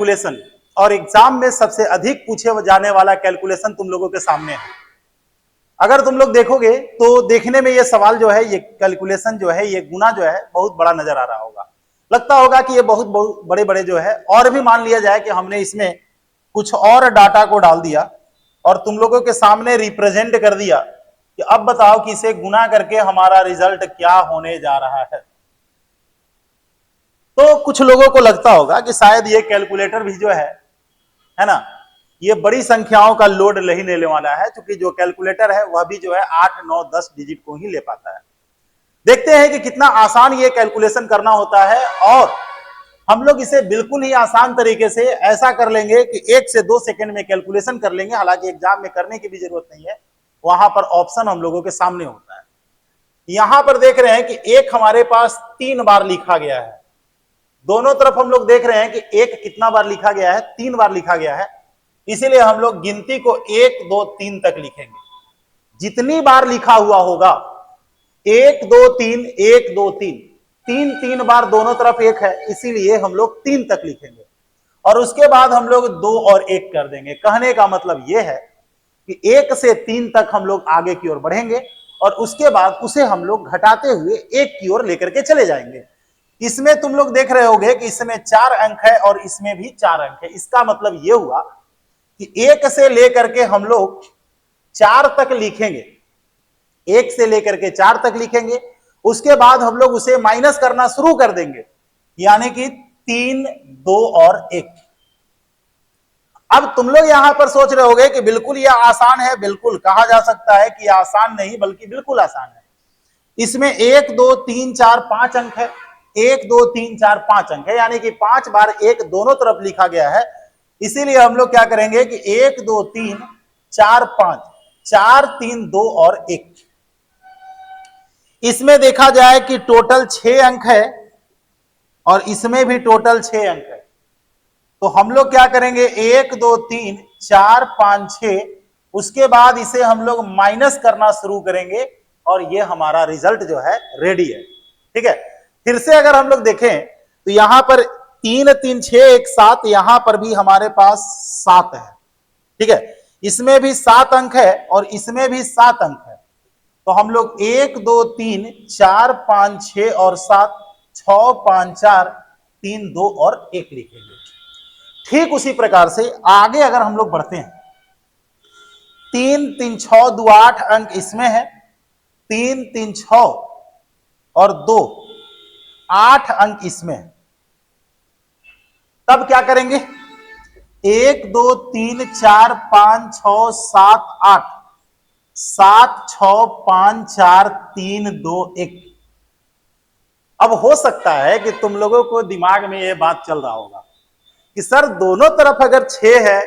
Calculation और exam में सबसे अधिक पूछे जाने वाला कैलकुलेशन तुम लोगों के सामने है। अगर तुम लोग देखोगे तो देखने में ये सवाल जो है, ये कैलकुलेशन जो है, ये गुना जो है बहुत बड़ा नजर आ रहा होगा। लगता होगा कि ये बहुत बड़े बड़े जो है, और भी मान लिया जाए कि हमने इसमें कुछ और डाटा को डाल दिया और तुम लोगों के सामने रिप्रेजेंट कर दिया कि अब बताओ कि इसे गुना करके हमारा रिजल्ट क्या होने जा रहा है। तो कुछ लोगों को लगता होगा कि शायद ये कैलकुलेटर भी जो है ना, ये बड़ी संख्याओं का लोड नहीं लेने वाला है, क्योंकि जो कैलकुलेटर है वह भी जो है 8, 9, 10 डिजिट को ही ले पाता है। देखते हैं कि कितना आसान ये कैलकुलेशन करना होता है, और हम लोग इसे बिल्कुल ही आसान तरीके से ऐसा कर लेंगे कि 1 से 2 सेकंड में कैलकुलेशन कर लेंगे। हालांकि एग्जाम में करने की भी जरूरत नहीं है, वहां पर ऑप्शन हम लोगों के सामने होता है। यहां पर देख रहे हैं कि एक हमारे पास 3 बार लिखा गया है। दोनों तरफ हम लोग देख रहे हैं कि एक कितना बार लिखा गया है, 3 बार लिखा गया है। इसीलिए हम लोग गिनती को 1, 2, 3 तक लिखेंगे। जितनी बार लिखा हुआ होगा 1, 2, 3, 1, 2, 3, 3 बार दोनों तरफ 1 है, इसीलिए हम लोग 3 तक लिखेंगे। और उसके बाद हम लोग 2 और 1 कर देंगे। कहने का मतलब यह है कि 1 से 3 तक हम लोग आगे की ओर बढ़ेंगे और उसके बाद उसे हम लोग घटाते हुए 1 की ओर लेकर के चले जाएंगे। इसमें तुम लोग देख रहे होगे कि इसमें 4 अंक है और इसमें भी 4 अंक है। इसका मतलब यह हुआ कि 1 से लेकर के हम लोग 4 तक लिखेंगे। 1 से लेकर के 4 तक लिखेंगे, उसके बाद हम लोग उसे माइनस करना शुरू कर देंगे, यानी कि 3, 2 और 1। अब तुम लोग यहां पर सोच रहे होगे कि बिल्कुल यह आसान है। बिल्कुल कहा जा सकता है कि आसान नहीं बल्कि बिल्कुल आसान है। इसमें 1, 2, 3, 4, 5 अंक है। 1, 2, 3, 4, 5 अंक है, यानी कि 5 बार 1 दोनों तरफ लिखा गया है। इसीलिए हम लोग क्या करेंगे कि 1, 2, 3, 4, 5, 4, 3, 2 और 1। इसमें देखा जाए कि टोटल 6 अंक है और इसमें भी टोटल 6 अंक है। तो हम लोग क्या करेंगे, 1, 2, 3, 4, 5, 6, उसके बाद इसे हम लोग माइनस करना शुरू करेंगे और ये हमारा रिजल्ट जो है रेडी है। ठीक है, फिर से अगर हम लोग देखें तो यहां पर 3, 3, 6, 1, 7, यहां पर भी हमारे पास 7 है। ठीक है, इसमें भी 7 अंक है और इसमें भी 7 अंक है। तो हम लोग 1, 2, 3, 4, 5, 6 और 7, 6, 5, 4, 3, 2 और 1 लिखेंगे। ठीक उसी प्रकार से आगे अगर हम लोग बढ़ते हैं, 3, 3, 6, 2, 8 अंक इसमें है। 3, 3, 6 और 2, 8 अंक इसमें है। तब क्या करेंगे, 1, 2, 3, 4, 5, 6, 7, 8, 7, 6, 5, 4, 3, 2, 1। अब हो सकता है कि तुम लोगों को दिमाग में यह बात चल रहा होगा कि सर दोनों तरफ अगर 6 है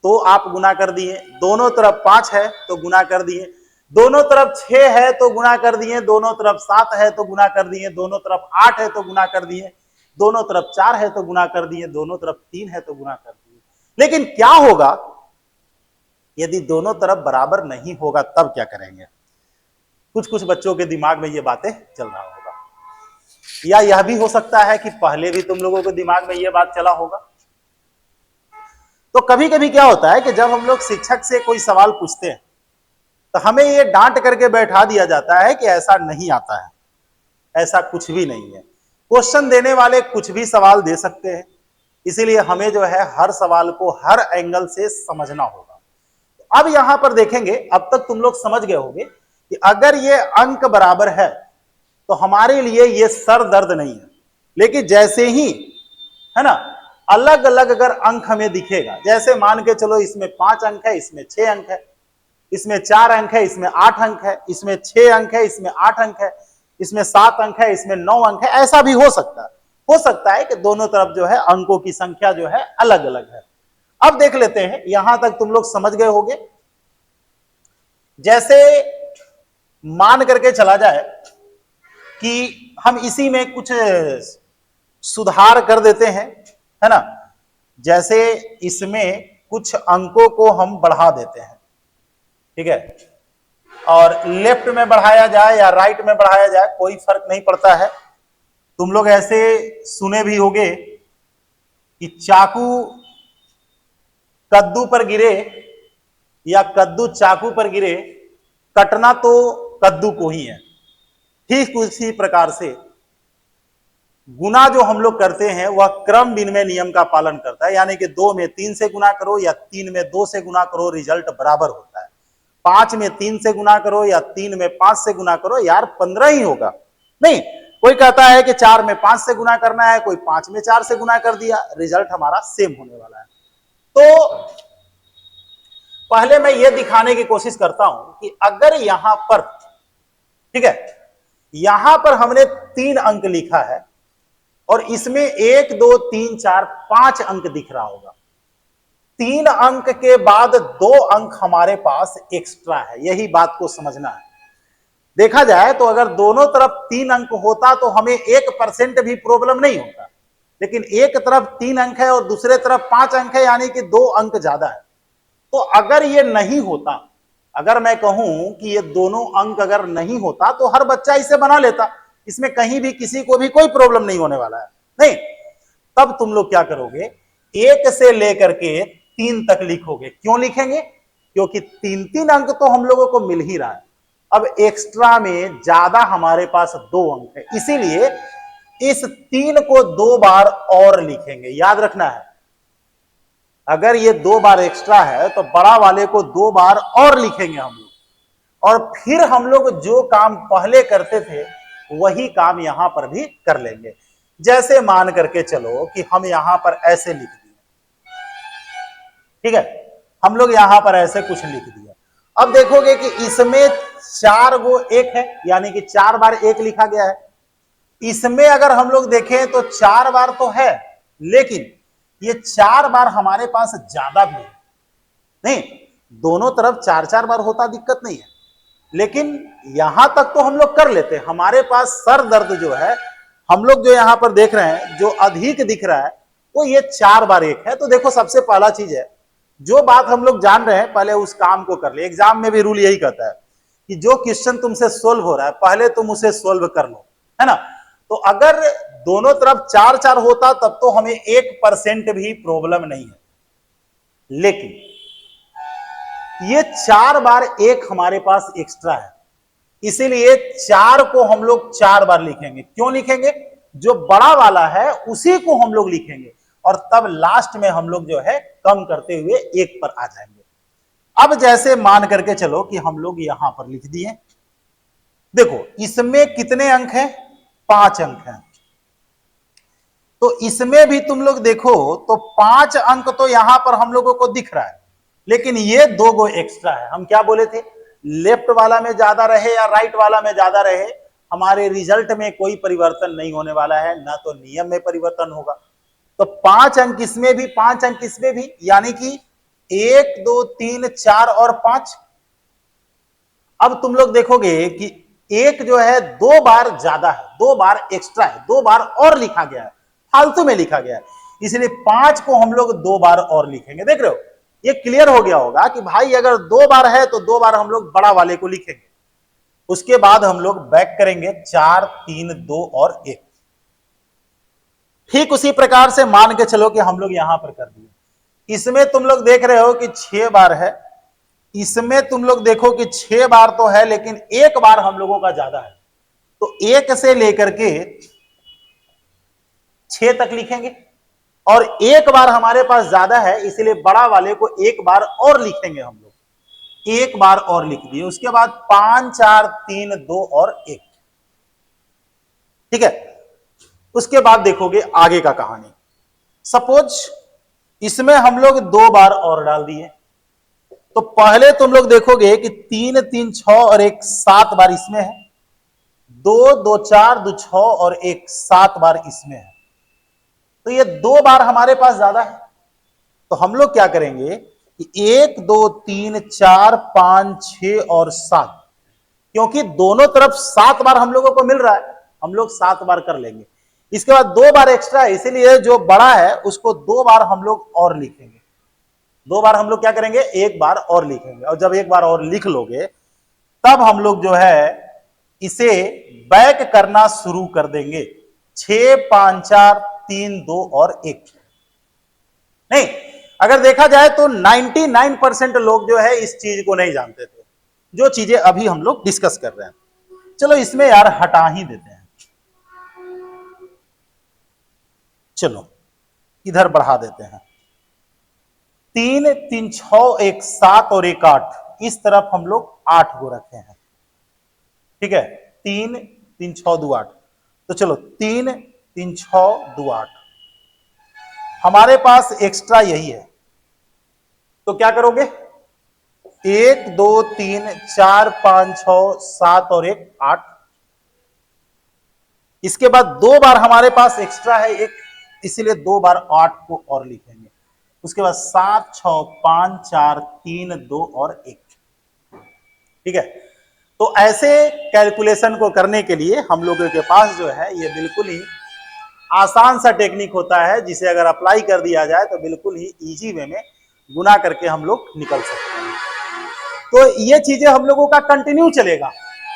तो आप गुना कर दिए, दोनों तरफ 5 है तो गुना कर दिए, दोनों तरफ 6 है तो गुना कर दिए, दोनों तरफ 7 है तो गुना कर दिए, दोनों तरफ 8 है तो गुना कर दिए, दोनों तरफ 4 है तो गुना कर दिए, दोनों तरफ 3 है तो गुना कर दिए। लेकिन क्या होगा यदि दोनों तरफ बराबर नहीं होगा, तब क्या करेंगे? कुछ कुछ बच्चों के दिमाग में ये बातें चल रहा होगा, या यह भी हो सकता है कि पहले भी तुम लोगों के दिमाग में यह बात चला होगा। तो कभी कभी क्या होता है कि जब हम लोग शिक्षक से कोई सवाल पूछते हैं तो हमें ये डांट करके बैठा दिया जाता है कि ऐसा नहीं आता है, ऐसा कुछ भी नहीं है। क्वेश्चन देने वाले कुछ भी सवाल दे सकते हैं, इसीलिए हमें जो है हर सवाल को हर एंगल से समझना होगा। तो अब यहां पर देखेंगे, अब तक तुम लोग समझ गए होंगे कि अगर ये अंक बराबर है तो हमारे लिए ये सर दर्द नहीं है। लेकिन जैसे ही है ना अलग अलग अगर अंक हमें दिखेगा, जैसे मान के चलो इसमें 5 अंक है, इसमें 6 अंक है, इसमें 4 अंक है, इसमें 8 अंक है, इसमें 6 अंक है, इसमें 8 अंक है, इसमें 7 अंक है, इसमें 9 अंक है, ऐसा भी हो सकता है कि दोनों तरफ जो है अंकों की संख्या जो है अलग अलग है। अब देख लेते हैं, यहां तक तुम लोग समझ गए होंगे। जैसे मान करके चला जाए कि हम इसी में कुछ सुधार कर देते हैं, है ना, जैसे इसमें कुछ अंकों को हम बढ़ा देते हैं। ठीक है, और लेफ्ट में बढ़ाया जाए या राइट में बढ़ाया जाए कोई फर्क नहीं पड़ता है। तुम लोग ऐसे सुने भी होंगे कि चाकू कद्दू पर गिरे या कद्दू चाकू पर गिरे, कटना तो कद्दू को ही है। ठीक उसी प्रकार से गुना जो हम लोग करते हैं वह क्रम विनिमय नियम का पालन करता है, यानी कि 2 में 3 से गुना करो या 3 में 2 से गुना करो, रिजल्ट बराबर होता है। 5 में 3 से गुना करो या 3 में 5 से गुना करो, यार 15 ही होगा। नहीं, कोई कहता है कि 4 में 5 से गुना करना है, कोई 5 में 4 से गुना कर दिया, रिजल्ट हमारा सेम होने वाला है। तो पहले मैं यह दिखाने की कोशिश करता हूं कि अगर यहां पर, ठीक है, यहां पर हमने 3 अंक लिखा है और इसमें 1 2 3 4 5 अंक दिख रहा होगा। 3 अंक के बाद 2 अंक हमारे पास एक्स्ट्रा है, यही बात को समझना है। देखा जाए तो अगर दोनों तरफ 3 अंक होता तो हमें 1% भी प्रॉब्लम नहीं होता, लेकिन एक तरफ 3 अंक है और दूसरे तरफ 5 अंक है, यानी कि 2 अंक ज्यादा है। तो अगर ये नहीं होता, अगर मैं कहूं कि ये दोनों अंक अगर नहीं होता तो हर बच्चा इसे बना लेता, इसमें कहीं भी किसी को भी कोई प्रॉब्लम नहीं होने वाला है। नहीं, तब तुम लोग क्या करोगे, 1 से लेकर के 3 तक लिखोगे। क्यों लिखेंगे? क्योंकि 3 अंक तो हम लोगों को मिल ही रहा है। अब एक्स्ट्रा में ज्यादा हमारे पास 2 अंक है, इसीलिए इस 3 को 2 बार और लिखेंगे। याद रखना है, अगर ये 2 बार एक्स्ट्रा है तो बड़ा वाले को 2 बार और लिखेंगे हम लोग, और फिर हम लोग जो काम पहले करते थे वही काम यहां पर भी कर लेंगे। जैसे मान करके चलो कि हम यहां पर ऐसे लिख दिए, ठीक है, हम लोग यहां पर ऐसे कुछ लिख दिया। अब देखोगे कि इसमें 4 गो 1 है, यानी कि 4 बार 1 लिखा गया है। इसमें अगर हम लोग देखें तो 4 बार तो है, लेकिन ये 4 बार हमारे पास ज्यादा भी है। नहीं, दोनों तरफ 4-4 बार होता दिक्कत नहीं है, लेकिन यहां तक तो हम लोग कर लेते हैं। हमारे पास सर दर्द जो है, हम लोग जो यहां पर देख रहे हैं, जो अधिक दिख रहा है वो ये 4 बार 1 है। तो देखो, सबसे पहला चीज है, जो बात हम लोग जान रहे हैं पहले उस काम को कर ले। एग्जाम में भी रूल यही कहता है कि जो क्वेश्चन तुमसे सोल्व हो रहा है पहले तुम उसे सोल्व कर लो, है ना। तो अगर दोनों तरफ 4-4 होता तब तो हमें 1% भी प्रॉब्लम नहीं है, लेकिन ये 4 बार 1 हमारे पास एक्स्ट्रा है, इसीलिए 4 को हम लोग 4 बार लिखेंगे। क्यों लिखेंगे? जो बड़ा वाला है उसी को हम लोग लिखेंगे, और तब लास्ट में हम लोग जो है कम करते हुए 1 पर आ जाएंगे। अब जैसे मान करके चलो कि हम लोग यहां पर लिख दिए, देखो इसमें कितने अंक हैं? 5 अंक हैं। तो इसमें भी तुम लोग देखो तो 5 अंक तो यहां पर हम लोगों को दिख रहा है, लेकिन ये 2 गो एक्स्ट्रा है। हम क्या बोले थे? लेफ्ट वाला में ज्यादा रहे या राइट वाला में ज्यादा रहे, हमारे रिजल्ट में कोई परिवर्तन नहीं होने वाला है, ना तो नियम में परिवर्तन होगा। तो 5 अंक इसमें भी, 5 अंक इसमें भी, यानी कि 1 2 3 4 और 5। अब तुम लोग देखोगे कि 1 जो है 2 बार ज्यादा है, 2 बार एक्स्ट्रा है, 2 बार और लिखा गया है, फालतू में लिखा गया है, इसलिए 5 को हम लोग 2 बार और लिखेंगे। देख रहे हो, ये क्लियर हो गया होगा कि भाई अगर 2 बार है तो 2 बार हम लोग बड़ा वाले को लिखेंगे, उसके बाद हम लोग बैक करेंगे 4 3 2 और 1। ठीक उसी प्रकार से मान के चलो कि हम लोग यहां पर कर दिए। इसमें तुम लोग देख रहे हो कि 6 बार है, इसमें तुम लोग देखो कि 6 बार तो है, लेकिन 1 बार हम लोगों का ज्यादा है, तो 1 से लेकर के 6 तक लिखेंगे, और 1 बार हमारे पास ज्यादा है इसलिए बड़ा वाले को 1 बार और लिखेंगे हम लोग। 1 बार और लिख दिए, उसके बाद 5 4 3 2 और 1, ठीक है। उसके बाद देखोगे आगे का कहानी। सपोज इसमें हम लोग 2 बार और डाल दिए, तो पहले तुम लोग देखोगे कि 3 3 6 और 1 7 बार इसमें है, 2 2 4 2 6 और 1 7 बार इसमें है, तो ये 2 बार हमारे पास ज्यादा है। तो हम लोग क्या करेंगे कि 1 2 3 4 5 6 और 7, क्योंकि दोनों तरफ 7 बार हम लोगों को मिल रहा है, हम लोग 7 बार कर लेंगे। इसके बाद 2 बार एक्स्ट्रा है, इसीलिए जो बड़ा है उसको 2 बार हम लोग और लिखेंगे। 2 बार हम लोग क्या करेंगे? 1 बार और लिखेंगे, और जब 1 बार और लिख लोगे तब हम लोग जो है इसे बैक करना शुरू कर देंगे। 6 5 4 3 2 और 1, नहीं, अगर देखा जाए तो 99% लोग जो है इस चीज को नहीं जानते थे, जो चीजें अभी हम लोग डिस्कस कर रहे हैं। चलो इसमें यार हटा ही देते हैं, चलो इधर बढ़ा देते हैं। 3 3 6 1 7 और 1 8, इस तरफ हम लोग 8 को रखे हैं, ठीक है। 3 3 6 2 8, तो चलो 3 3 6 2 8, हमारे पास एक्स्ट्रा यही है, तो क्या करोगे, 1 2 3 4 5 6 7 और 1 8, इसके बाद 2 बार हमारे पास एक्स्ट्रा है 1, इसीलिए 2 बार 8 को और लिखेंगे। उसके बाद 7 6 5 4 3 2 और 1, ठीक है। तो ऐसे कैलकुलेशन को करने के लिए हम लोगों के पास जो है ये बिल्कुल ही आसान सा टेक्निक होता है, जिसे अगर अप्लाई कर दिया जाए तो बिल्कुल ही इजी वे में गुना करके हम लोग निकल सकते हैं। तो ये चीजें हम लोगों का कंटिन्यू चलेगा,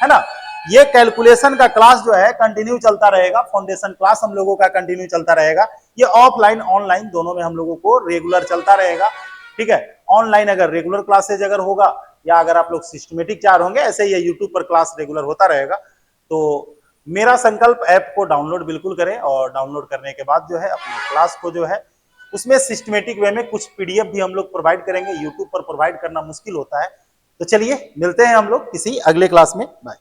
है ना। ये कैलकुलेशन का क्लास जो है कंटिन्यू चलता रहेगा, फाउंडेशन क्लास हम लोगों का कंटिन्यू चलता रहेगा। ये ऑफलाइन ऑनलाइन दोनों में हम लोगों को रेगुलर चलता रहेगा, ठीक है। ऑनलाइन अगर रेगुलर क्लासेज अगर होगा, या अगर आप लोग सिस्टमेटिक चार होंगे, ऐसे ही यूट्यूब पर क्लास रेगुलर होता रहेगा। तो मेरा संकल्प ऐप को डाउनलोड बिल्कुल करें, और डाउनलोड करने के बाद जो है अपने क्लास को जो है उसमें सिस्टमेटिक वे में कुछ पीडीएफ भी हम लोग प्रोवाइड करेंगे। यूट्यूब पर प्रोवाइड करना मुश्किल होता है। तो चलिए मिलते हैं हम लोग किसी अगले क्लास में, बाय।